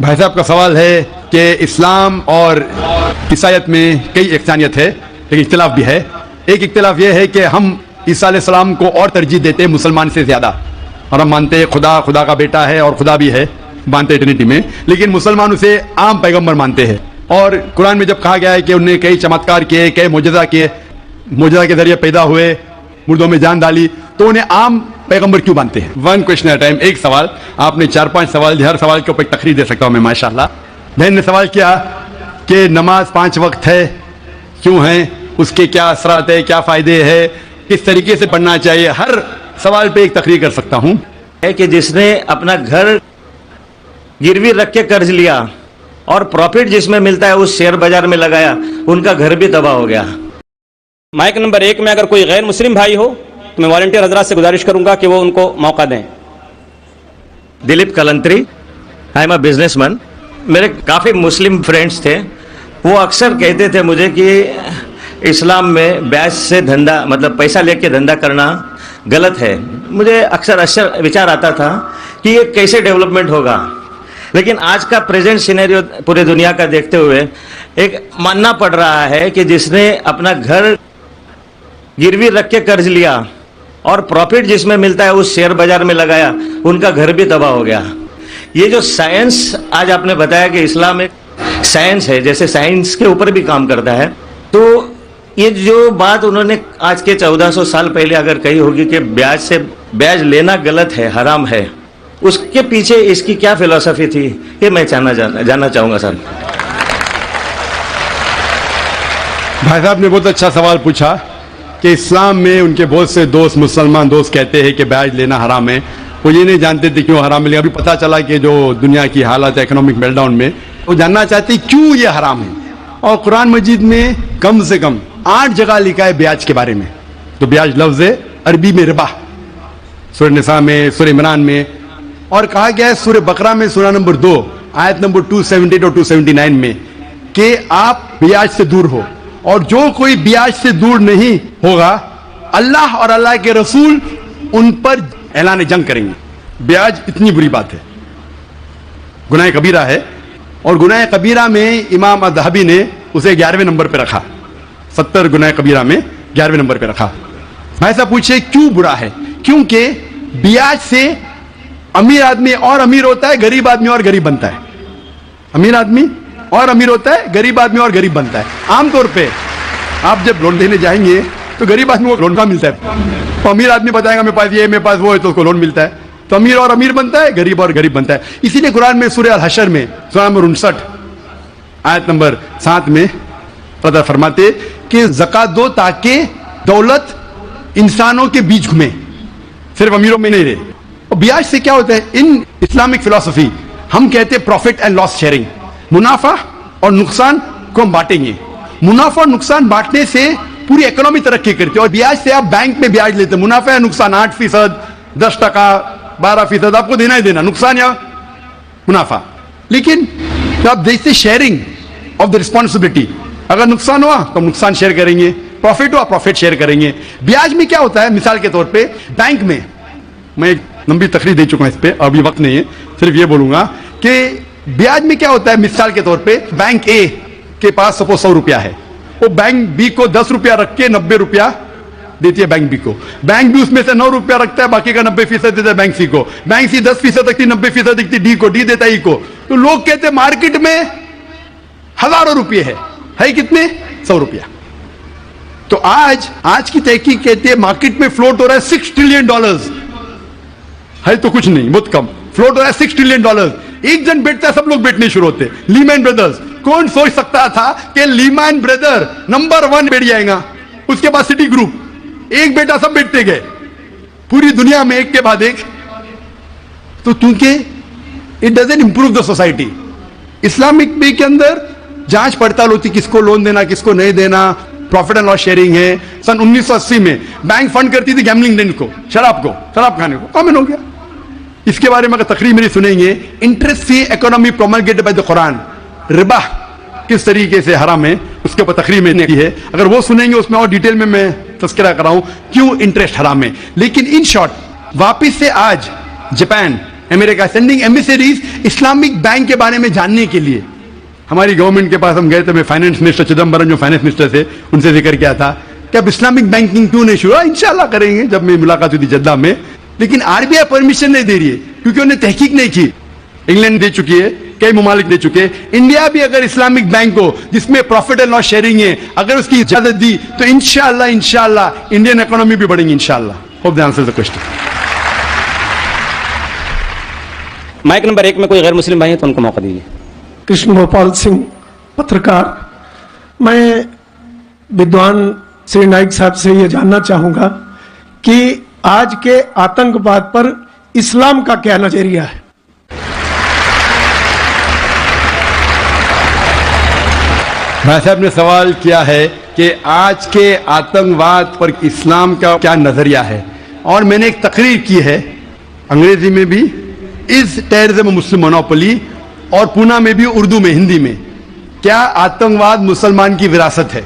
भाई साहब का सवाल है कि इस्लाम और ईसाईयत में कई इख्तिलाफ है, लेकिन इख्तिलाफ भी है। एक इख्तिलाफ यह है कि हम ईसा अलैहिस्सलाम को और तरजीह देते हैं मुसलमान से ज़्यादा, और हम मानते हैं खुदा का बेटा है और खुदा भी है, मानते हैं ट्रिनिटी में, लेकिन मुसलमान उसे आम पैगम्बर मानते हैं। और कुरान में जब कहा गया है कि उन्हें कई चमत्कार किए, कई मोजज़ा किए, मोजज़ा के जरिए पैदा हुए, मुर्दों में जान डाली, तो उन्हें आम पैगंबर क्यों मानते हैं? वन क्वेश्चन एट टाइम, एक सवाल। आपने 4-5 सवाल दिए, हर सवाल के ऊपर एक तकरीर दे सकता हूं मैं माशाल्लाह। बहन ने सवाल किया कि नमाज 5 वक्त है, क्यों है, उसके क्या असरात है, क्या फायदे है, किस तरीके से पढ़ना चाहिए, हर सवाल पे एक तकरीर कर सकता हूं। है कि जिसने अपना घर गिरवी रख के कर्ज लिया और प्रॉफिट जिसमें मिलता है उस शेयर बाजार में लगाया, उनका घर भी तबाह हो गया। माइक नंबर 1 में अगर कोई गैर मुस्लिम भाई हो तो मैं वॉलंटियर हजरात से गुजारिश करूंगा कि वो उनको मौका दें। Dilip Kalantri, I am a businessman. मेरे काफ़ी मुस्लिम फ्रेंड्स थे, वो अक्सर कहते थे मुझे कि इस्लाम में ब्याज से धंधा, मतलब पैसा लेके धंधा करना गलत है। मुझे अक्सर विचार आता था कि ये कैसे डेवलपमेंट होगा, लेकिन आज का प्रेजेंट सिनेरियो पूरे दुनिया का देखते हुए एक मानना पड़ रहा है कि जिसने अपना घर गिरवी रख के कर्ज लिया और प्रॉफिट जिसमें मिलता है उस शेयर बाजार में लगाया, उनका घर भी तबाह हो गया। ये जो साइंस आज आपने बताया कि इस्लाम एक साइंस है, जैसे साइंस के ऊपर भी काम करता है, तो ये जो बात उन्होंने आज के 1400 साल पहले अगर कही होगी कि ब्याज लेना गलत है, हराम है, उसके पीछे इसकी क्या फिलॉसफी थी, ये मैं जानना चाहूंगा सर। भाई साहब ने बहुत अच्छा सवाल पूछा कि इस्लाम में उनके बहुत से दोस्त, मुसलमान दोस्त कहते हैं कि ब्याज लेना हराम है। वो ये नहीं जानते थे क्यों हराम है, लेकिन अभी पता चला कि जो दुनिया की हालत है इकोनॉमिक मेल्टडाउन में, वो जानना चाहते हैं क्यों ये हराम है। और कुरान मजीद में कम से कम 8 जगह लिखा है ब्याज के बारे में। तो ब्याज लफ्ज है अरबी में रिबा, सूरह निसा में, सूरह इमरान में, और कहा गया है सूरह बकरा में सूरह नंबर 2 आयत नंबर 278 और 279 में कि आप ब्याज से दूर हो, और जो कोई ब्याज से दूर नहीं होगा अल्लाह और अल्लाह के रसूल उन पर ऐलान जंग करेंगे। ब्याज इतनी बुरी बात है, गुनाह कबीरा है, और गुनाह कबीरा में इमाम अज़हबी ने उसे 11वें नंबर पर रखा। 70 गुनाह कबीरा में 11वें नंबर पर रखा। भाई साहब पूछे क्यों बुरा है? क्योंकि ब्याज से अमीर आदमी और अमीर होता है, गरीब आदमी और गरीब बनता है। अमीर आदमी और अमीर होता है, गरीब आदमी और गरीब बनता है। आमतौर पे आप जब लोन देने जाएंगे तो गरीब आदमी को लोन का मिलता है, तो अमीर आदमी बताएगा मेरे पास ये है, मेरे पास वो है, तो उसको लोन मिलता है। तो अमीर और अमीर बनता है, गरीब और गरीब बनता है। इसीलिए कुरान में सूरह अल-हशर में सूरह नंबर 59 आयत नंबर 7 में अल्लाह फरमाते कि ज़कात दो ताकि दौलत इंसानों के बीच घूमे, सिर्फ अमीरों में नहीं रहे। और ब्याज से क्या होता है? इन इस्लामिक फिलॉसफी हम कहते हैं प्रॉफिट एंड लॉस शेयरिंग, मुनाफा और नुकसान को हम बांटेंगे। मुनाफा और नुकसान बांटने से पूरी इकोनॉमी तरक्की करती है। और ब्याज से आप बैंक में ब्याज लेते हैं, मुनाफा या नुकसान 8%, 10%, 12% आपको देना ही देना, नुकसान या मुनाफा। लेकिन तो आप देखते शेयरिंग ऑफ द रिस्पॉन्सिबिलिटी, अगर नुकसान हुआ तो नुकसान शेयर करेंगे, प्रॉफिट हुआ प्रॉफिट शेयर करेंगे। ब्याज में क्या होता है? मिसाल के तौर पर बैंक में, मैं एक लंबी तकरीर दे चुका हूं इस पर, अभी वक्त नहीं है, सिर्फ ये बोलूंगा कि ब्याज में क्या होता है। मिसाल के तौर पे बैंक ए के पास सपोज 100 रुपया है, वो बैंक बी को 10 रुपया रख के 90 रुपया देती है बैंक बी को। बैंक बी उसमें से 9 रुपया रखता है, बाकी का 90% देता है बैंक सी को। बैंक सी 10% रखती, 90% देती डी को, डी देता ई को। तो लोग कहते हैं मार्केट में हजारों रुपये है कितने? 100 रुपया। तो आज की तहकीक कहती है मार्केट में फ्लोट हो रहा है $6 ट्रिलियन, है तो कुछ नहीं, बहुत कम फ्लोट हो रहा है $6 ट्रिलियन। एक जन बेचता है, सब लोग बेचने शुरू होते। लीमैन ब्रदर्स, कौन सोच सकता था कि लीमैन ब्रदर नंबर 1 बैठ जाएगा, उसके बाद सिटी ग्रुप, एक बेटा सब बेचते गए पूरी दुनिया में एक के बाद एक। तो क्योंकि it doesn't improve the society. Islamic पे के अंदर जांच पड़ताल होती, किसको लोन देना किसको नहीं देना, प्रॉफिट एंड लॉस शेयरिंग है। सन 1980 में बैंक फंड करती थी गैम्बलिंग ड्रिंक को, शराब खाने को, कॉमन हो गया। इसके बारे में अगर तकरीर मेरी सुनेंगे, interest free economy promulgated by the Quran, रिबा किस तरीके से हराम है, उसके ऊपर तकरीर मैंने की है। अगर वो सुनेंगे उसमें और डिटेल में मैं तस्करा कराऊं क्यों इंटरेस्ट हराम है। लेकिन इन शॉर्ट वापिस से आज Japan America sending emissaries Islamic bank के बारे में जानने के लिए। हमारी गवर्नमेंट के पास हम गए थे, मैं फाइनेंस मिनिस्टर चिदम्बरम जो फाइनेंस मिनिस्टर थे उनसे जिक्र किया था कि अब इस्लामिक बैंकिंग क्यों नहीं शुरू, इंशाल्लाह करेंगे जब मेरी मुलाकात हुई थी जद्दा में। लेकिन आरबीआई परमिशन नहीं दे रही है क्योंकि उन्हें तहकीक नहीं की। इंग्लैंड दे चुकी है, कई ममालिक दे चुके हैं। इंडिया भी अगर इस्लामिक बैंक हो जिसमें प्रॉफिट एंड लॉस शेयरिंग है, अगर उसकी इजाजत दी तो इंशाल्लाह इंडियन इकोनॉमी भी बढ़ेगी इंशाल्लाह। Hope the answer the question. Mike number 1 में कोई गैर मुस्लिम भाई है तो उनको मौका दीजिए। कृष्ण गोपाल सिंह, पत्रकार। मैं विद्वान श्री नाइक साहब से ये जानना चाहूंगा कि आज के आतंकवाद पर इस्लाम का क्या नजरिया है। भाई साहब ने सवाल किया है कि आज के आतंकवाद पर इस्लाम का क्या नजरिया है, और मैंने एक तकरीर की है अंग्रेजी में भी, इज टेररिज्म मुस्लिम मोनोपोली, और पूना में भी उर्दू में, हिंदी में। क्या आतंकवाद मुसलमान की विरासत है?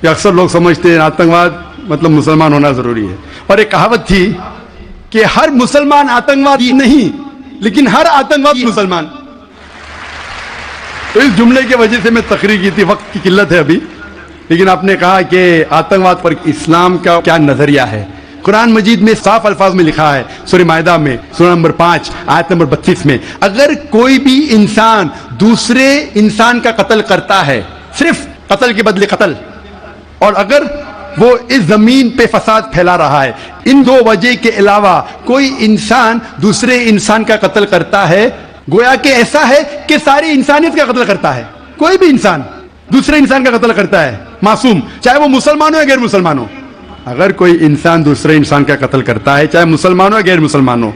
ये अक्सर लोग समझते हैं आतंकवाद मतलब मुसलमान होना जरूरी है। और एक कहावत थी कि हर मुसलमान आतंकवादी नहीं, लेकिन हर आतंकवादी मुसलमान। तो इस जुमले की वजह से मैं तकरीर की थी, वक्त की किल्लत है अभी, लेकिन आपने कहा कि आतंकवाद पर इस्लाम का क्या नजरिया है। कुरान मजीद में साफ अल्फाज में लिखा है, सूरह मायदा में सूरह नंबर 5 आयत नंबर 32 में, अगर कोई भी इंसान दूसरे इंसान का कत्ल करता है, सिर्फ कत्ल के बदले कत्ल, और अगर वो इस जमीन पे फसाद फैला रहा है, इन दो वजह के अलावा कोई इंसान दूसरे इंसान का कत्ल करता है, गोया कि ऐसा है कि सारी इंसानियत का कत्ल करता है। कोई भी इंसान दूसरे इंसान का कत्ल करता है, मासूम, चाहे वो मुसलमान हो या गैर मुसलमान हो। अगर कोई इंसान दूसरे इंसान का कत्ल करता है, चाहे मुसलमान हो या गैर मुसलमान हो,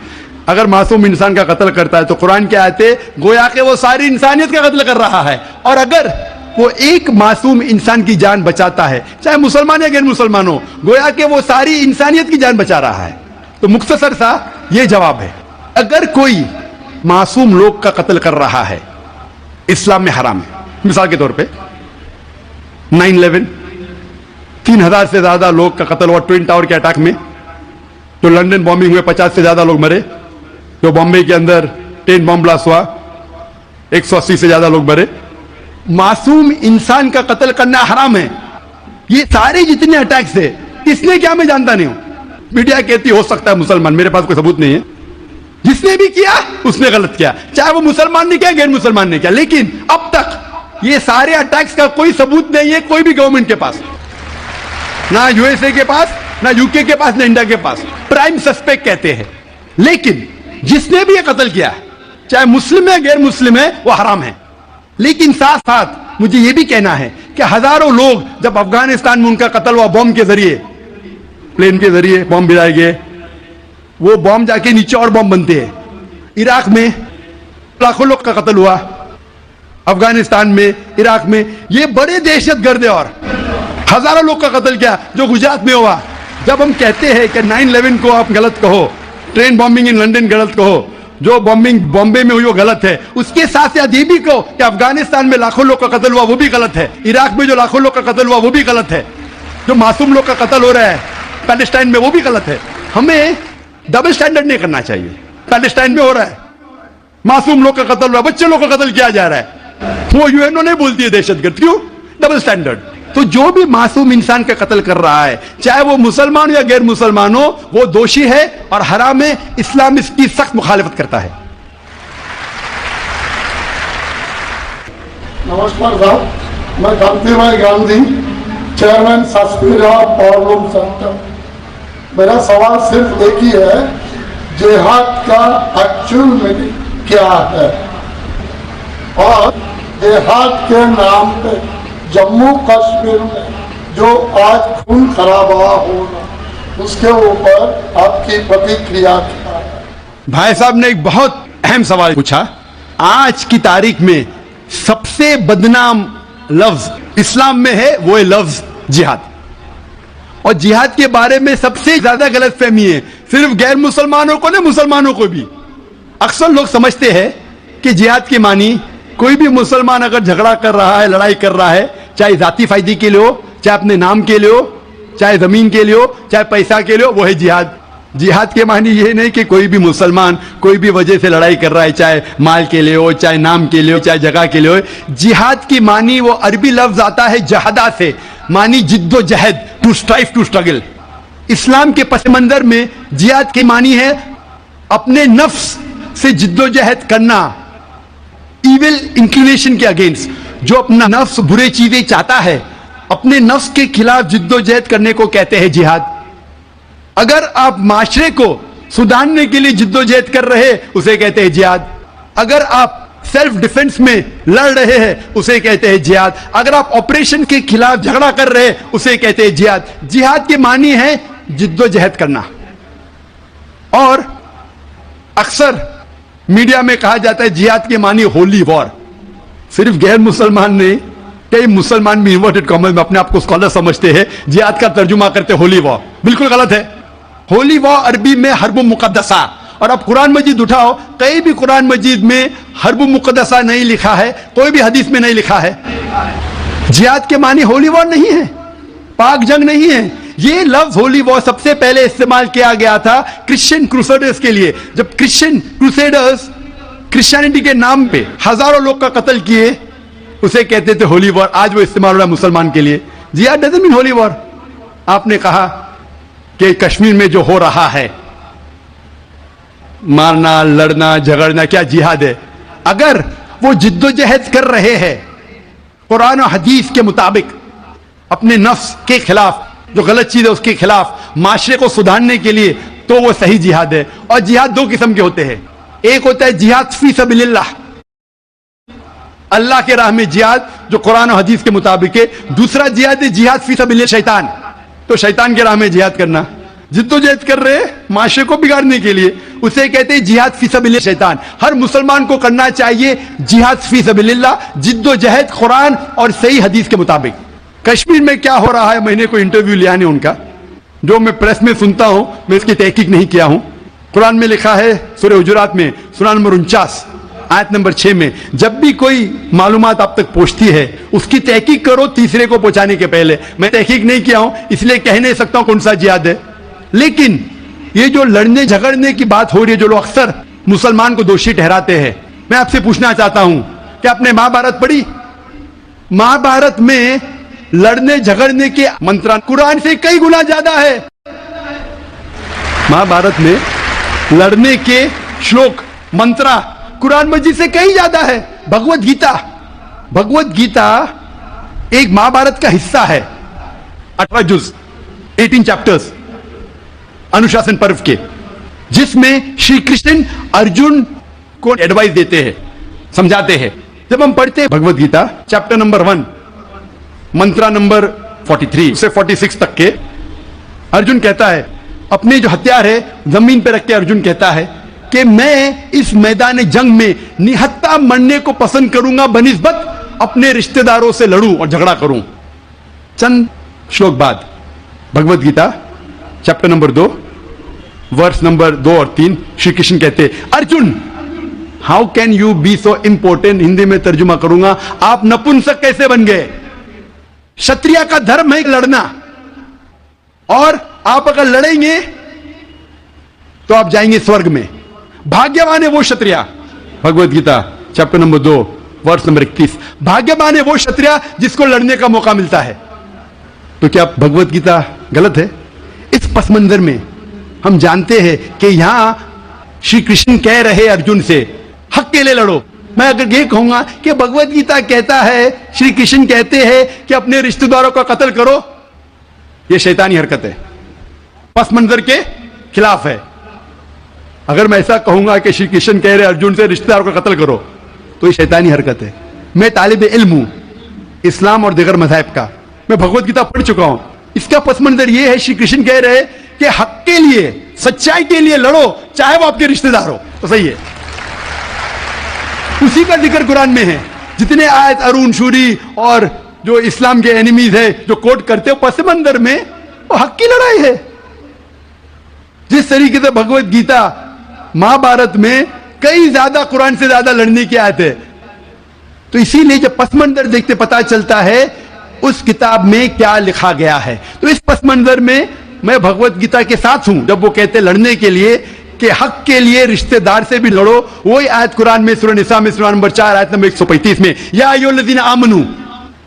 अगर मासूम इंसान का कत्ल करता है तो कुरान की आयतें गोया कि वो सारी इंसानियत का कत्ल कर रहा है। और अगर वो एक मासूम इंसान की जान बचाता है, चाहे मुसलमान या गैर मुसलमान हो, गोया कि वो सारी इंसानियत की जान बचा रहा है। तो मुख्तसर सा ये जवाब है, अगर कोई मासूम लोग का कत्ल कर रहा है, इस्लाम में हराम है। मिसाल के तौर पे 9/11 3,000 से ज्यादा लोग का कत्ल हुआ ट्विन टावर के अटैक में, जो लंदन बॉम्बिंग हुए 50 से ज्यादा लोग मरे, जो बॉम्बे के अंदर ट्रेन बॉम्ब ब्लास्ट हुआ 180 से ज्यादा लोग मरे। मासूम इंसान का कत्ल करना हराम है। ये सारे जितने अटैक्स है, किसने क्या मैं जानता नहीं हूं। मीडिया कहती हो सकता है मुसलमान, मेरे पास कोई सबूत नहीं है। जिसने भी किया उसने गलत किया, चाहे वो मुसलमान ने किया गैर मुसलमान ने किया, लेकिन अब तक ये सारे अटैक्स का कोई सबूत नहीं है कोई भी गवर्नमेंट के पास, ना यूएसए के पास, ना यूके के पास, ना इंडिया के पास। प्राइम सस्पेक्ट कहते हैं, लेकिन जिसने भी ये कत्ल किया, चाहे मुस्लिम है गैर मुस्लिम है, वो हराम है। लेकिन साथ साथ मुझे यह भी कहना है कि हजारों लोग जब अफगानिस्तान में उनका कत्ल हुआ बॉम्ब के जरिए, प्लेन के जरिए बॉम्ब गिराए गए, वो बॉम्ब जाके नीचे और बॉम्ब बनते हैं। इराक में लाखों लोग का कत्ल हुआ, अफगानिस्तान में, इराक में, ये बड़े दहशतगर्द है। और हजारों लोग का कत्ल किया जो गुजरात में हुआ। जब हम कहते हैं कि 9/11 को आप गलत कहो, ट्रेन बॉम्बिंग इन लंदन गलत कहो, जो बॉम्बिंग बॉम्बे में हुई वो गलत है, उसके साथ साथ ये भी कहो कि अफगानिस्तान में लाखों लोग का कत्ल हुआ वो भी गलत है, इराक में जो लाखों लोग का कत्ल हुआ वो भी गलत है, जो मासूम लोग का कत्ल हो रहा है पैलेस्टाइन में वो भी गलत है। हमें डबल स्टैंडर्ड नहीं करना चाहिए। पैलेस्टाइन में हो रहा है, मासूम लोग का कत्ल हो रहा है, बच्चे लोग का कत्ल किया जा रहा है, वो यूएनओ नहीं बोलती है दहशतगर्द। क्यों? Double standard. तो जो भी मासूम इंसान का कत्ल कर रहा है, चाहे वो मुसलमान या गैर मुसलमान हो, वो दोषी है और हराम है। इस्लाम इसकी सख्त मुखालिफत करता है। नमस्कार साहब, मैं कांति भाई गांधी, चेयरमैन सस्पीरा पावरलूम सेंटर। मेरा सवाल सिर्फ एक ही है, जिहाद का एक्चुअल मीनिंग क्या है? और जिहाद के नाम पे जम्मू कश्मीर में जो आज खून खराबा हो रहा, उसके ऊपर आपकी प्रतिक्रिया क्या है? भाई साहब ने एक बहुत अहम सवाल पूछा। आज की तारीख में सबसे बदनाम लफ्ज इस्लाम में है, वो है लफ्ज जिहाद। और जिहाद के बारे में सबसे ज्यादा गलतफहमी है, सिर्फ गैर मुसलमानों को नहीं, मुसलमानों को भी। अक्सर लोग समझते हैं कि जिहाद की मानी कोई भी मुसलमान अगर झगड़ा कर रहा है, लड़ाई कर रहा है, चाहे जाती फायदे के लिए हो, चाहे अपने नाम के लिए हो, चाहे जमीन के लिए हो, चाहे पैसा के लिए हो, वो है जिहाद। जिहाद के मानी ये नहीं कि कोई भी मुसलमान कोई भी वजह से लड़ाई कर रहा है, चाहे माल के लिए हो, चाहे नाम के लिए हो, चाहे जगह के लिए हो। जिहाद की मानी वो अरबी लफ्ज आता है जहदा से, मानी जिद्दोजहद, टू स्ट्राइव, टू स्ट्रगल। इस्लाम के पस मंजर में जिहाद की मानी है अपने नफ्स से जिद्दोजहद करना, इविल इंक्लिनेशन के अगेंस्ट। जो अपना नफ्स बुरे चीजें चाहता है, अपने नफ्स के खिलाफ जिद्दोजहद करने को कहते हैं जिहाद। अगर आप माशरे को सुधारने के लिए जिद्दोजहद कर रहे हैं, उसे कहते हैं जिहाद। अगर आप सेल्फ डिफेंस में लड़ रहे हैं, उसे कहते हैं जिहाद। अगर आप ऑपरेशन के खिलाफ झगड़ा कर रहे हैं, उसे कहते हैं जिहाद। जिहाद के मानी है जिद्दोजहद करना। और अक्सर मीडिया में कहा जाता है जिहाद के मानी होली वॉर। सिर्फ गैर मुसलमान नहीं, कई मुसलमान भी इन्वर्टेड कॉमर्स में अपने आप को स्कॉलर समझते हैं, जिहाद का तर्जुमा करते होली वॉर। बिल्कुल गलत है। होली वॉर अरबी में हर्ब मुकद्दसा, और अब कुरान मजीद उठाओ, कहीं भी कुरान मजीद में हर्ब मुकद्दसा नहीं लिखा है, कोई भी हदीस में नहीं लिखा है। जिहाद के मानी होली वॉर नहीं है, पाक जंग नहीं है। ये लफ्ज होली वॉर सबसे पहले इस्तेमाल किया गया था क्रिश्चियन क्रूसेडर्स के लिए। जब क्रिश्चियन क्रूसेडर्स क्रिश्चियनिटी के नाम पे हजारों लोग का कत्ल किए, उसे कहते थे होली वॉर। आज वो इस्तेमाल हो रहा है मुसलमान के लिए। जिहाद डजंट मीन होली वॉर। आपने कहा कि कश्मीर में जो हो रहा है, मारना, लड़ना, झगड़ना, क्या जिहाद है? अगर वो जिद्दोजहद कर रहे हैं कुरान और हदीस के मुताबिक, अपने नफ्स के खिलाफ, जो गलत चीज है उसके खिलाफ, माशरे को सुधारने के लिए, तो वो सही जिहाद है। और जिहाद दो किस्म के होते हैं। एक होता है जिहाद फी सबीलिल्लाह, अल्लाह के राह में जिहाद जो कुरान और हदीस के मुताबिक है। दूसरा जिहाद है जिहाद फी सबीलिल्लाह शैतान, तो शैतान के राह में जिहाद करना। जिद्दोजहद कर रहे हैं माशरे को बिगाड़ने के लिए, उसे कहते हैं जिहाद फी सबीलिल्लाह शैतान। हर मुसलमान को करना चाहिए जिहाद फी सबीलिल्लाह, जिद्दोजहद कुरान और सही हदीस के मुताबिक। कश्मीर में क्या हो रहा है, मैंने कोई इंटरव्यू लिया नहीं उनका, जो मैं प्रेस में सुनता हूं, मैं इसकी तहकीक नहीं किया हूं। कुरान में लिखा है सूरह हुजुरात में सूरह नंबर 49 आयत नंबर 6 में, जब भी कोई मालूमात आप तक पहुंचती है उसकी तहकीक करो तीसरे को पहुंचाने के पहले। मैं तहकीक नहीं किया हूं, इसलिए कह नहीं सकता हूं कौन सा जिहाद है। लेकिन ये जो लड़ने झगड़ने की बात हो रही है, जो लोग अक्सर मुसलमान को दोषी ठहराते हैं, मैं आपसे पूछना चाहता हूं कि आपने महाभारत पढ़ी? महाभारत में लड़ने झगड़ने के मंत्र कुरान से कई गुना ज्यादा है। महाभारत में लड़ने के श्लोक मंत्र कुरान मजीद से कई ज्यादा है। भगवत गीता एक महाभारत का हिस्सा है, 18 जुज, 18 चैप्टर्स अनुशासन पर्व के, जिसमें श्री कृष्ण अर्जुन को एडवाइस देते हैं, समझाते हैं। जब हम पढ़ते हैं भगवत गीता चैप्टर नंबर 1 मंत्र नंबर 43 से 46 तक के, अर्जुन कहता है, अपने जो हथियार है जमीन पर रख के अर्जुन कहता है कि मैं इस मैदान जंग में निहत्था मरने को पसंद करूंगा बनिस्बत अपने रिश्तेदारों से लड़ूं और झगड़ा करूं। चंद श्लोक बाद Bhagavad Gita chapter number 2 verse number 2 और 3 श्री कृष्ण कहते, Arjun how can you be so important. Hindi में तर्जुमा करूंगा, आप नपुंसक कैसे बन गए? क्षत्रिय का धर्म है लड़ना, और आप अगर लड़ेंगे तो आप जाएंगे स्वर्ग में। भाग्यवान है वो क्षत्रिय। Bhagavad Gita chapter number 2 verse number 31, भाग्यवान है वो क्षत्रिय जिसको लड़ने का मौका मिलता है। तो क्या भगवत गीता गलत है? इस पस मंजर में हम जानते हैं कि यहां श्री कृष्ण कह रहे अर्जुन से हक के लिए लड़ो। मैं अगर ये कहूंगा कि भगवत गीता कहता है, श्री कृष्ण कहते हैं कि अपने रिश्तेदारों का कत्ल करो, यह शैतानी हरकत है, पस मंजर के खिलाफ है। अगर मैं ऐसा कहूंगा कि श्री कृष्ण कह रहे अर्जुन से रिश्तेदारों का कत्ल करो, तो ये शैतानी हरकत है। मैं तालिब इल्म हूं इस्लाम और दीगर मज़ाहिब का, मैं भगवत गीता पढ़ चुका हूं। इसका पस मंजर यह है, श्री कृष्ण कह रहे हैं कि हक के लिए, सच्चाई के लिए लड़ो, चाहे वो आपके रिश्तेदार हो। तो सही है, उसी का जिक्र कुरान में है। जितने आयत अरुण शूरी और जो इस्लाम के एनिमीज है जो कोट करते हो पस मंजर में, वो हक की लड़ाई है। जिस तरीके से भगवत गीता महाभारत में कई ज्यादा कुरान से ज्यादा लड़ने की आयत है, तो इसीलिए जब पस मंजर देखते पता चलता है उस किताब में क्या लिखा गया है। तो इस पस मंजर में मैं भगवत गीता के साथ हूं जब वो कहते लड़ने के लिए कि हक के लिए रिश्तेदार से भी लड़ो। वही आयत कुरान में सूरह निसा में सूरह नंबर 4 आयत नंबर 135 में, या अय्युहल्लज़ीना आमनू,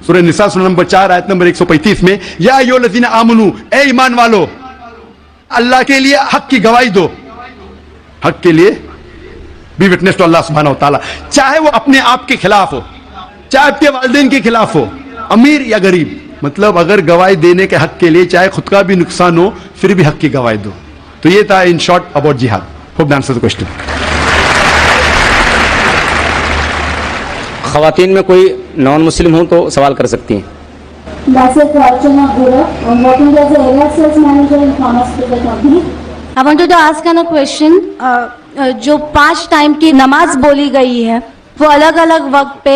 सूरह निसा सूरह नंबर 4 आयत नंबर 135 में, या अय्युहल्लज़ीना आमनू, ए ईमान वालो, अल्लाह के लिए हक की गवाही दो। हक के लिए बी विटनेस टू अल्लाह सुब्हानहू व तआला, चाहे वो अपने आप के खिलाफ हो, चाहे आपके वालिदैन के खिलाफ हो, अमीर या गरीब। मतलब अगर गवाही देने के हक के लिए चाहे खुद का भी नुकसान हो फिर भी हक की गवाही दो। तो ये था इन शॉर्ट अबाउट जिहाद। Hope that answers the question. खवातीन में कोई नॉन मुस्लिम हो तो सवाल कर सकती हैं। That's it, Archana Gura. I'm working as a area sales manager in pharmaceutical company. I wanted to ask a question. जो 5 टाइम की नमाज बोली गई है वो अलग अलग वक्त पे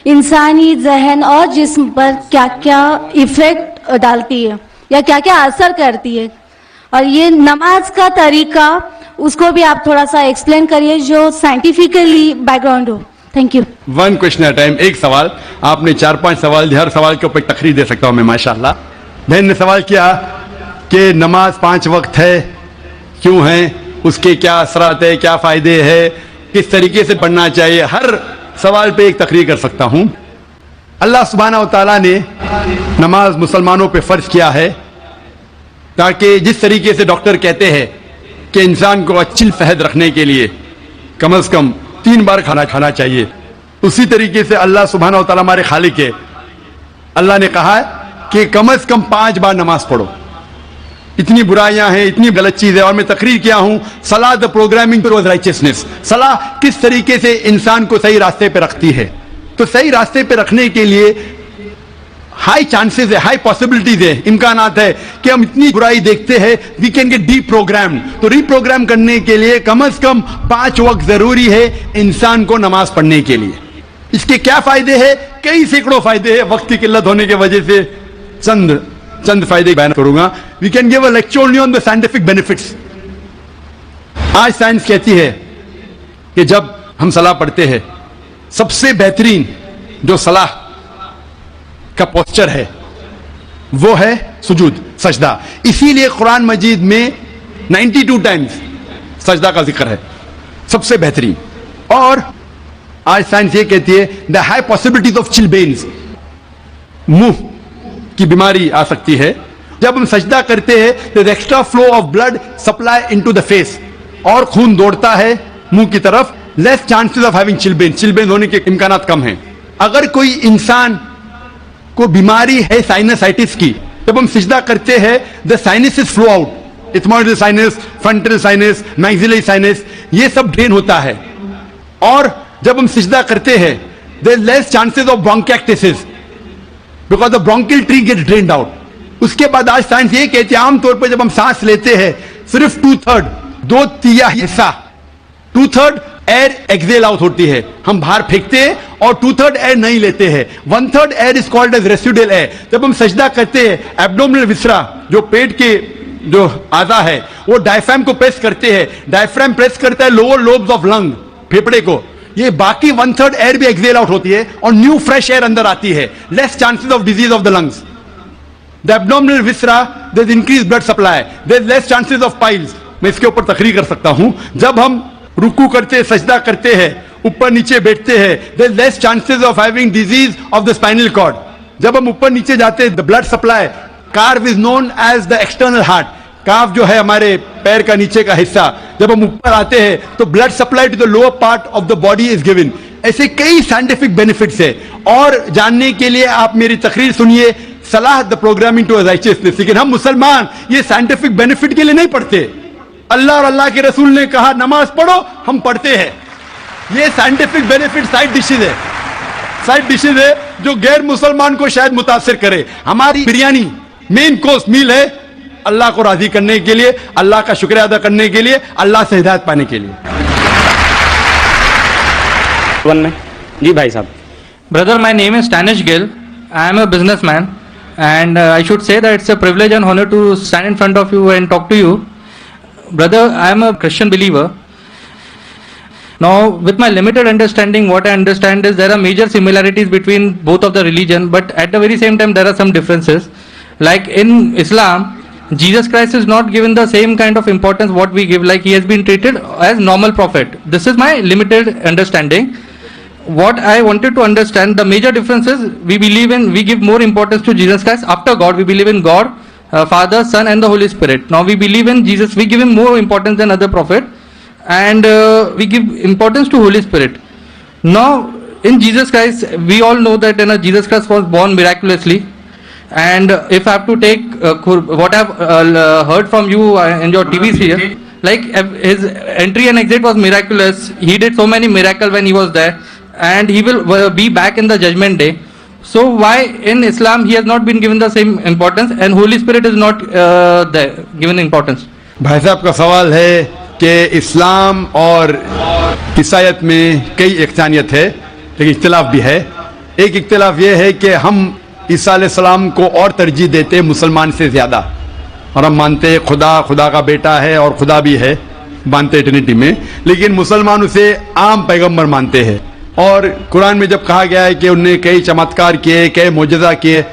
इंसानी जहन और जिस्म पर क्या क्या इफेक्ट डालती है या क्या क्या असर करती है, और ये नमाज का तरीका उसको भी आप थोड़ा सा एक्सप्लेन करिए जो साइंटिफिकली बैकग्राउंड हो। Thank you. One question at time, एक सवाल। आपने 4-5 सवाल दिए, हर सवाल के ऊपर तकरीर दे सकता हूं मैं माशाल्लाह। बहन ने सवाल किया कि नमाज 5 वक्त है, क्यों है, उसके क्या असरात है, क्या फायदे है, किस तरीके से पढ़ना चाहिए। हर सवाल पे एक तकरीर कर सकता हूं। अल्लाह सुब्हानहू व तआला ने नमाज मुसलमानों पे फर्ज किया है ताकि जिस तरीके से डॉक्टर कहते हैं कि इंसान को अच्छी सेहत रखने के लिए कम से कम 3 बार खाना खाना चाहिए, उसी तरीके से अल्लाह सुब्हानहू व तआला हमारे खालिक है। अल्लाह ने कहा है कि कम से कम 5 बार नमाज पढ़ो। इतनी बुराइयां हैं, इतनी गलत चीज है। और मैं तकरीर किया हूं सलाह द प्रोग्रामिंग टुवर्ड्स राइचियसनेस, सलाह किस तरीके से इंसान को सही रास्ते पे रखती है। तो सही रास्ते पे रखने के लिए हाई चांसेस है, हाई पॉसिबिलिटीज है, इम्कानात है कि हम इतनी बुराई देखते हैं, वी कैन गेट डीप्रोग्राम्ड। तो रीप्रोग्राम करने के लिए कम से कम 5 वक्त जरूरी है इंसान को नमाज पढ़ने के लिए। इसके क्या फायदे हैं? कई सैकड़ों फायदे हैं। वक्त की किल्लत होने की वजह से चंद फायदे बयान करूंगा। We can give a lecture only on the scientific benefits. आज साइंस कहती है कि जब हम सलाह पढ़ते हैं सबसे बेहतरीन जो सलाह का पोस्चर है वो है सुजूद, सजदा। इसीलिए कुरान मजीद में 92 टाइम्स सजदा का जिक्र है, सबसे बेहतरीन। और आज साइंस ये कहती है द हाई पॉसिबिलिटीज ऑफ चिलबेन्स, मुंह की बीमारी आ सकती है। जब हम सजदा करते हैं तो extra flow of blood supply into the face, और खून दौड़ता है मुंह की तरफ, लेस चांसेस ऑफ हैविंग चिलबेन, चिलबेन होने के इम्कानात कम हैं। अगर कोई इंसान को बीमारी है साइनसाइटिस की, जब हम सजदा करते हैं the sinuses flow out, ethmoidal sinus, frontal sinus, maxillary sinus, ये सब ड्रेन होता है। और जब हम सजदा करते हैं there is less chances of bronchitis because the bronchial tree gets drained out. उसके बाद आज साइंस ये कहती है आमतौर पर जब हम सांस लेते हैं सिर्फ 2/3, 2/3 हिस्सा, 2/3 एयर एक्सेल आउट होती है, हम बाहर फेंकते हैं, और 2/3 एयर नहीं लेते हैं। 1/3 air is called as residual air. जब हम सजदा करते हैं एब्डोमिनल विसरा, जो पेट के जो आधा है, वो डायफ्राम को प्रेस करते हैं, डायफ्राम प्रेस करता है लोअर लोब्स ऑफ लंग, फेफड़े को, ये बाकी 1/3 एयर भी एक्सेल आउट होती है और न्यू फ्रेश एयर अंदर आती है, less chances of disease of the lungs. The abdominal viscera there is increase blood supply, there is less chances of piles. मैं इसके ऊपर तकरीर कर सकता हूं। जब हम रुकू करते हैं, सजदा करते हैं, ऊपर नीचे बैठते हैं, there is less chances of having disease of the spinal cord. जब हम ऊपर नीचे जाते हैं, the blood supply, calf is known as the external heart, calf जो है हमारे पैर का नीचे का हिस्सा, जब हम ऊपर आते हैं तो blood supply to the lower part of the body is given. ऐसे कई साइंटिफिक बेनिफिट्स है, और जानने के लिए आप मेरी तकरीर सुनिए, सलाह द प्रोग्रामिंग टू राइचियसनेस। लेकिन हम मुसलमान ये साइंटिफिक बेनिफिट के लिए नहीं पढ़ते। अल्लाह और अल्लाह के रसूल ने कहा नमाज पढ़ो, हम पढ़ते हैं। ये साइंटिफिक बेनिफिट साइड डिशेज है, साइड डिशेज है जो गैर मुसलमान को शायद मुतासिर करे। हमारी बिरयानी मेन कोर्स मील है अल्लाह को राजी करने के लिए, अल्लाह का शुक्रिया अदा करने के लिए, अल्लाह से हिदायत पाने के लिए। जी भाई साहब। Brother, my name is Stanish Gill. I am a businessman, and I should say that it's a privilege and honor to stand in front of you and talk to you. Brother, I am a Christian believer. Now, with my limited understanding, what I understand is there are major similarities between both of the religion, but at the very same time, there are some differences. Like in Islam, Jesus Christ is not given the same kind of importance what we give, like he has been treated as normal prophet. This is my limited understanding. What I wanted to understand, the major difference is we give more importance to Jesus Christ. After God, we believe in God, Father, Son and the Holy Spirit. Now we believe in Jesus, we give him more importance than other prophet, and we give importance to Holy Spirit. Now in Jesus Christ, we all know that Jesus Christ was born miraculously. And if I have to take what I have heard from you in your TVs here, like his entry and exit was miraculous. He did so many miracles when he was there, and he will be back in the judgment day. So why in Islam he has not been given the same importance, and Holy Spirit is not there given importance? भाई साहब का सवाल है कि इस्लाम और ईसाईयत में कई इख्तिलाफियत है, लेकिन इख्तिलाफ भी है। एक इख्तिलाफ ये है कि हम ईसा अलैहिस्सलाम को और तरजीह देते हैं मुसलमान से ज़्यादा, और हम मानते हैं खुदा का बेटा है और खुदा भी है, मानते हैं ट्रिनिटी में, लेकिन मुसलमान उसे आम पैगंबर मानते हैं। और कुरान में जब कहा गया है कि उनने कई चमत्कार किए, कई मोजज़ा किए,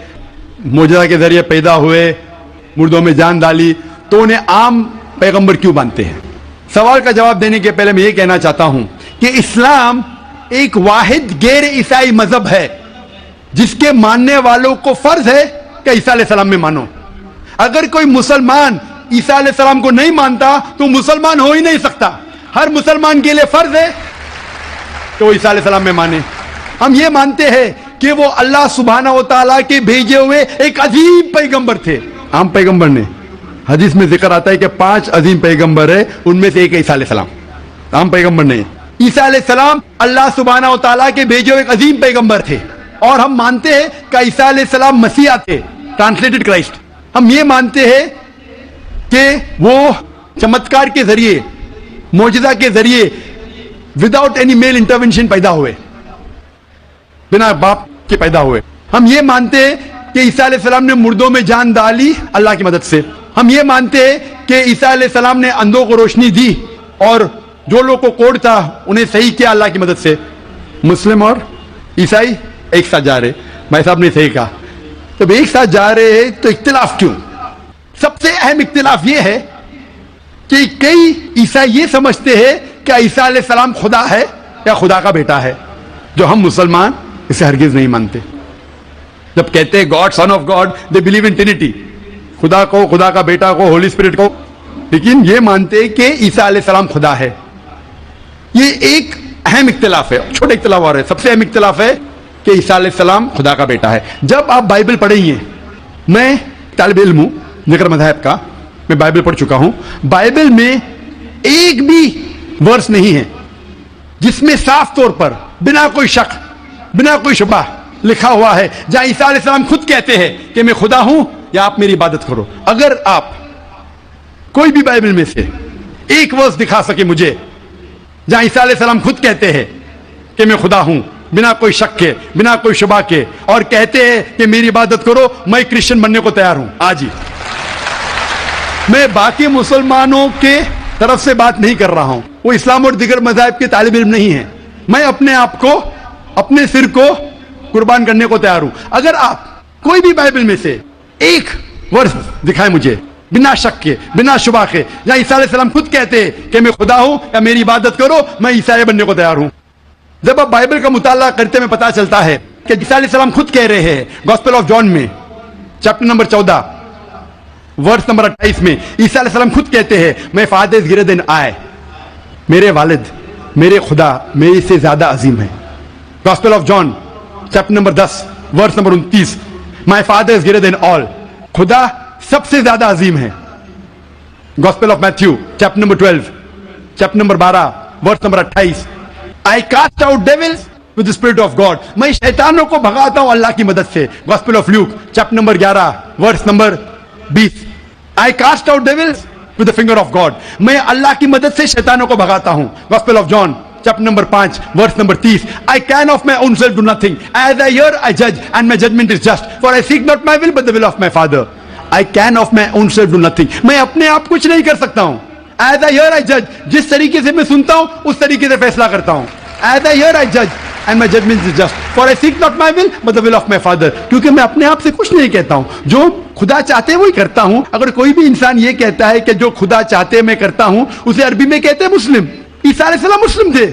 मोजज़ा के ज़रिए पैदा हुए, मुर्दों में जान डाली, तो उन्हें आम पैगंबर क्यों मानते हैं? सवाल का जवाब देने के पहले मैं ये कहना चाहता हूं कि इस्लाम एक वाहिद गैर ईसाई मजहब है जिसके मानने वालों को फर्ज है कि ईसा अलैहिस्सलाम में मानो। अगर कोई मुसलमान ईसा अलैहिस्सलाम को नहीं मानता तो मुसलमान हो ही नहीं सकता। हर मुसलमान के लिए फर्ज है कि वो ईसा अलैहिस्सलाम में माने। हम ये मानते हैं कि वो अल्लाह सुब्हानहू व तआला के भेजे हुए एक अजीम पैगंबर थे। आम पैगंबर ने, हदीस में जिक्र आता है कि 5 अजीम पैगंबर है, उनमें से एक है ईसा अलैहिस्सलाम। आम पैगंबर नहीं, ईसा अलैहिस्सलाम अल्लाह सुब्हानहू व तआला के भेजे हुए एक अजीम पैगंबर थे। और हम मानते हैं कि ईसा अलैहिस्सलाम मसीहा थे, ट्रांसलेटेड क्राइस्ट। हम ये मानते हैं कि वो चमत्कार के जरिए, मोजज़ा के जरिए, विदाउट एनी मेल इंटरवेंशन पैदा हुए, बिना बाप के पैदा हुए। हम ये मानते हैं कि ईसा अलैहिस्सलाम ने मुर्दों में जान डाली अल्लाह की मदद से। हम ये मानते हैं कि ईसा अलैहिस्सलाम ने अंधों को रोशनी दी और जो लोग को कोढ़ था उन्हें सही किया अल्लाह की मदद से। मुस्लिम और ईसाई एक साथ जा रहे, भाई साहब ने सही कहा। जब एक साथ जा रहे हैं तो इख्तिलाफ क्यों? सबसे अहम इख्तिलाफ यह है कि कई ईसाई ये समझते हैं कि ईसा अलैहिस्सलाम खुदा है या खुदा का बेटा है, जो हम मुसलमान इसे हरगिज नहीं मानते। जब कहते हैं God, son of God, they believe in Trinity, खुदा को, खुदा का बेटा को, होली स्पिरिट को, लेकिन ये मानते हैं कि ईसा अलैहिस्सलाम खुदा है। ये एक अहम इख्तिलाफ है। छोटे इख्तिलाफ और है, सबसे अहम इख्तिलाफ है कि ईसा अलैहिस्सलाम खुदा का बेटा है। जब आप बाइबल पढ़ेंगे, मैं तालिब इल्म हूं जिक्र मज़हब का, मैं बाइबल पढ़ चुका हूं, बाइबल में एक भी वर्स नहीं है जिसमें साफ तौर पर बिना कोई शक, बिना कोई शुबा लिखा हुआ है जहां ईसा अलैहिस्सलाम खुद कहते हैं कि मैं खुदा हूं या आप मेरी इबादत करो। अगर आप कोई भी बाइबल में से एक वर्स दिखा सके मुझे जहां ईसा अलैहिस्सलाम खुद कहते हैं कि मैं खुदा हूं, बिना कोई शक के, बिना कोई शुबा के, और कहते हैं कि मेरी इबादत करो, मैं क्रिश्चियन बनने को तैयार हूं आज ही। मैं बाकी मुसलमानों के तरफ से बात नहीं कर रहा हूं, वो इस्लाम और दिगर मज़ाहिब के तालिब इल्म नहीं है। मैं अपने आप को, अपने सिर को कुर्बान करने को तैयार हूं। अगर आप कोई भी बाइबल में से एक वर्स दिखाए मुझे बिना शक के, बिना शुबा के, जहां ईसा अलैहिस्सलाम खुद कहते हैं कि मैं खुदा हूं या मेरी इबादत करो, मैं ईसाई बनने को तैयार हूं। जब आप बाइबल का मुताला करते में पता चलता है कि ईसा अलैहिस्सलाम खुद कह रहे हैं गॉस्पेल ऑफ जॉन में चैप्टर नंबर 14 वर्स नंबर 28 में, ईसा अलैहिस्सलाम खुद कहते हैं मैं father is greater than I, मेरे वालिद, मेरे खुदा मेरे से ज्यादा अजीम है। Gospel of John chapter number 10 verse number 29, my father is greater than all, खुदा सबसे ज्यादा अजीम है। Gospel of Matthew chapter number 12 chapter number 12 verse number 28, I cast out devils with the spirit of God, मैं शैतानों को भगाता हूं अल्लाह की मदद से। Gospel of Luke chapter number 11 verse number 20, I cast out devils with the finger of God, मैं अल्लाह की मदद से शैतानों को भगाता हूं। Gospel of John chapter number 5 verse number 30, I can of my own self do nothing, as I hear I जज and my judgement is just, for I seek not my will but the will of my father. I can of my own self do nothing, मैं अपने आप कुछ नहीं कर सकता हूं। As I hear I जज, जिस तरीके से मैं सुनता हूं उस तरीके से फैसला करता हूं। एज आई हियर आई जज and my judgment is just. For I seek not my will, but the will of my Father. क्योंकि मैं अपने आप से कुछ नहीं कहता हूं, जो खुदा चाहते हैं वही करता हूं. अगर कोई भी इंसान ये कहता है कि जो खुदा चाहते हैं मैं करता हूं, उसे अरबी में कहते हैं मुस्लिम. ईसा अलैहिस्सलाम मुस्लिम थे,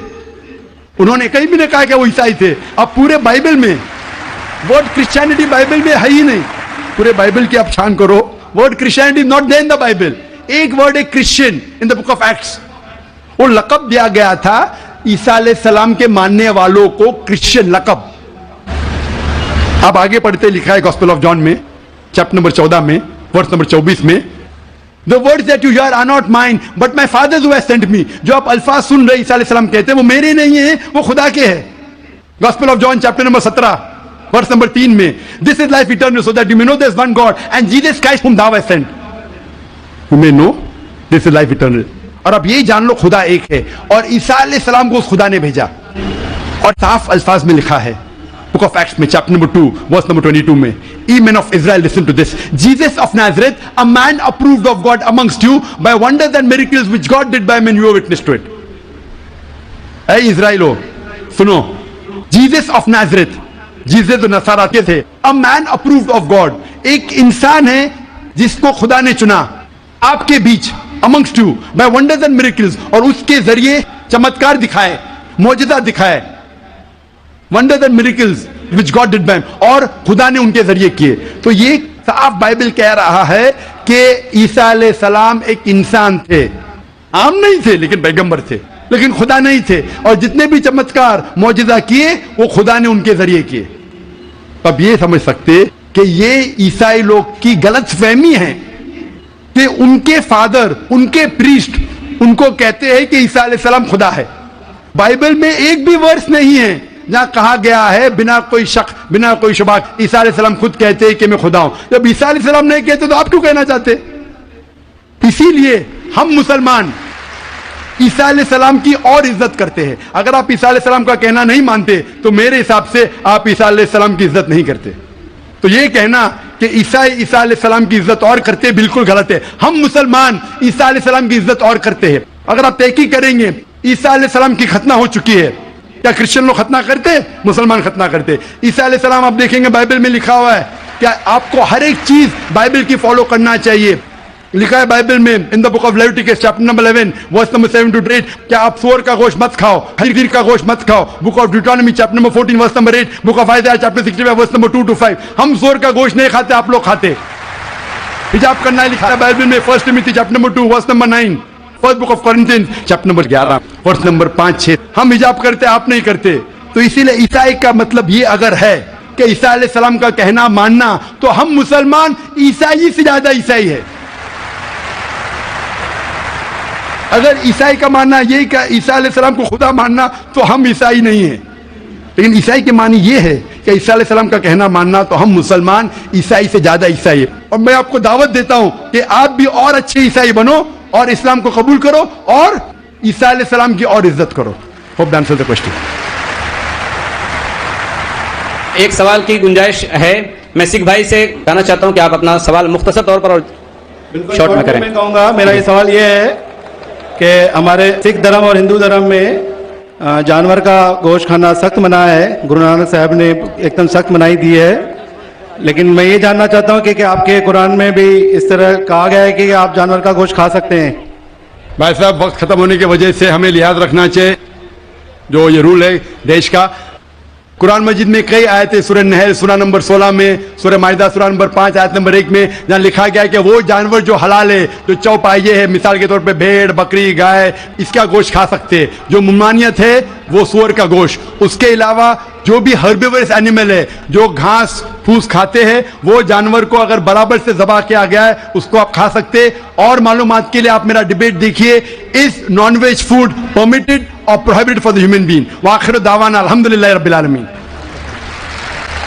उन्होंने कहीं भी नहीं कहा कि वो ईसाई थे. अब पूरे बाइबल में वर्ड क्रिश्चियनिटी बाइबल में है ही नहीं. पूरे बाइबल की आप छान करो, word Christianity not there in the Bible. एक वर्ड है Christian in the book of Acts. वो लकब दिया गया था ईसा अलैहिस्सलाम के मानने वालों को, क्रिश्चियन लकब. अब आगे पढ़ते लिखा है गॉस्पेल ऑफ जॉन में चैप्टर नंबर 14 में वर्स नंबर 24 में, The words that you hear are not mine, but my Father who has sent me. जो आप अल्फाज सुन रहे ईसा अलैहिस्सलाम कहते हैं वो मेरे नहीं है, वो खुदा के हैं. Gospel of John chapter number 17 verse number 3 में, This is life eternal, so that you may know there is one God and Jesus Christ whom thou hast sent. You may know this is life eternal. और अब यही जान लो खुदा एक है और ईसा अलैहिस्सलाम को उस खुदा ने भेजा. और साफ अल्फाज में लिखा है बुक ऑफ एक्ट्स में चैप्टर नंबर 2 वर्स नंबर 22 में, Ye men of Israel, listen to this. Jesus of Nazareth, a man approved of God amongst you by wonders and miracles which God did by men, you are witness to it. ऐ इज़राइलो सुनो, Jesus of Nazareth, Jesus जो नसारा के थे, a man approved of God, एक इंसान है जिसको खुदा ने चुना आपके बीच, amongst you by wonders and miracles, और उसके जरिए चमत्कार दिखाए, मौजज़ा दिखाए, wonders and miracles which God did by him, और खुदा ने उनके जरिए किए. तो ये साफ बाइबल कह रहा है कि ईसा अलैहिस्सलाम एक इंसान थे, आम नहीं थे लेकिन पैगंबर थे, लेकिन खुदा नहीं थे. और जितने भी चमत्कार मौजज़ा किए वो खुदा ने उनके जरिए किए. अब ये समझ सकते कि ये ईसाई लोग की गलत फहमी है कि उनके फादर, उनके प्रीस्ट उनको कहते हैं कि ईसा अलैहिस्सलाम खुदा है. बाइबल में एक भी वर्स नहीं है जहां कहा गया है बिना कोई शक, बिना कोई शुबा, ईसा अलैहिस्सलाम खुद कहते हैं कि मैं खुदा हूं. जब ईसा अलैहिस्सलाम नहीं कहते तो आप क्यों कहना चाहते? इसीलिए हम मुसलमान ईसा अलैहिस्सलाम की और इज्जत करते हैं. अगर आप ईसा अलैहिस्सलाम का कहना नहीं मानते तो मेरे हिसाब से आप ईसा अलैहिस्सलाम की इज्जत नहीं करते. तो ये कहना कि ईसाई ईसा अलैहिस्सलाम की इज्जत और करते हैं, बिल्कुल गलत है. हम मुसलमान ईसा अलैहिस्सलाम की इज्जत और करते हैं. अगर आप तहकीक करेंगे ईसा अलैहिस्सलाम की खतना हो चुकी है, क्या क्रिश्चियन लोग खतना करते, मुसलमान खतना करते? ईसा अलैहिस्सलाम आप देखेंगे बाइबल में लिखा हुआ है, क्या आपको हर एक चीज बाइबल की फॉलो करना चाहिए. लिखा है बाइबल में in the book of Leviticus chapter number 11 verse number 7 to 8, क्या आप सूअर का गोश्त मत खाओ, खीर का गोश्त मत खाओ. Book of Deuteronomy chapter number 14 verse number 8, book of Isaiah chapter 65 verse number 2 to 5. हम सूअर का गोश्त नहीं खाते, आप लोग खाते. हिजाब करना है लिखा है बाइबल में 1 Timothy chapter number 2 verse number 9, first book of Corinthians chapter number 11 verse number 5-6. हम हिजाब करते, आप नहीं करते. तो इसीलिए ईसाई का मतलब ये अगर है कि ईसा अलैहिस्सलाम का कहना मानना, तो हम मुसलमान ईसाई से ज्यादा ईसाई है. अगर ईसाई का मानना यही का ईसा अलैहिस्सलाम को खुदा मानना, तो हम ईसाई नहीं है. लेकिन ईसाई के मानी ये है कि ईसा अलैहिस्सलाम का कहना मानना, तो हम मुसलमान ईसाई से ज्यादा ईसाई है. और मैं आपको दावत देता हूं कि आप भी और अच्छे ईसाई बनो और इस्लाम को कबूल करो और ईसा अलैहिस्सलाम की और इज्जत करो. Hope that answers the question. एक सवाल की गुंजाइश है. मैं सिख भाई से कहना चाहता हूं कि आप अपना सवाल मुख्तसर तौर पर और शॉर्ट में करें. मैं कहूँगा, मेरा ये सवाल ये है कि हमारे सिख धर्म और हिंदू धर्म में जानवर का गोश्त खाना सख्त मना है. गुरु नानक साहब ने एकदम सख्त मनाही दी है. लेकिन मैं ये जानना चाहता हूँ कि आपके कुरान में भी इस तरह कहा गया है कि आप जानवर का गोश्त खा सकते हैं? भाई साहब, वक्त खत्म होने की वजह से हमें लिहाज रखना चाहिए. जो ये रूल है देश का, कुरान मजीद में कई आयतें, सूरह नहल सूरह नंबर 16 में, सूरह माइदा सूरह नंबर 5 आयत नंबर 1 में, जहां लिखा गया है कि वो जानवर जो हलाल है, जो चौपाइये है, मिसाल के तौर पे भेड़, बकरी, गाय, इसका गोश्त खा सकते हैं. जो ममानियत है वो सूअर का गोश्त. उसके अलावा जो भी हर्बिवरस एनिमल है, जो घास फूस खाते हैं, वो जानवर को अगर बराबर से ज़बह किया गया है उसको आप खा सकते. और मालूमात के लिए आप मेरा डिबेट देखिए, is non veg food permitted और prohibited for the human being. व आखिर दावाना अल्हम्दुलिल्लाहि रब्बिल आलमीन.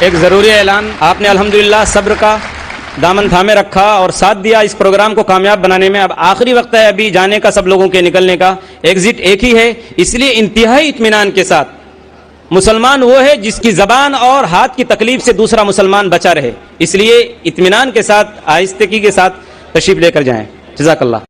एक ज़रूरी ऐलान. आपने अल्हम्दुलिल्लाह सब्र का दामन थामे रखा और साथ दिया इस प्रोग्राम को कामयाब बनाने में. अब आखिरी वक्त है अभी जाने का, सब लोगों के निकलने का. एग्जिट एक ही है, इसलिए इंतहाई इत्मीनान के साथ, मुसलमान वो है जिसकी जबान और हाथ की तकलीफ से दूसरा मुसलमान बचा रहे. इसलिए इत्मीनान के साथ, आहिस्तगी के साथ तशरीफ लेकर जाएं. जज़ाकल्लाह.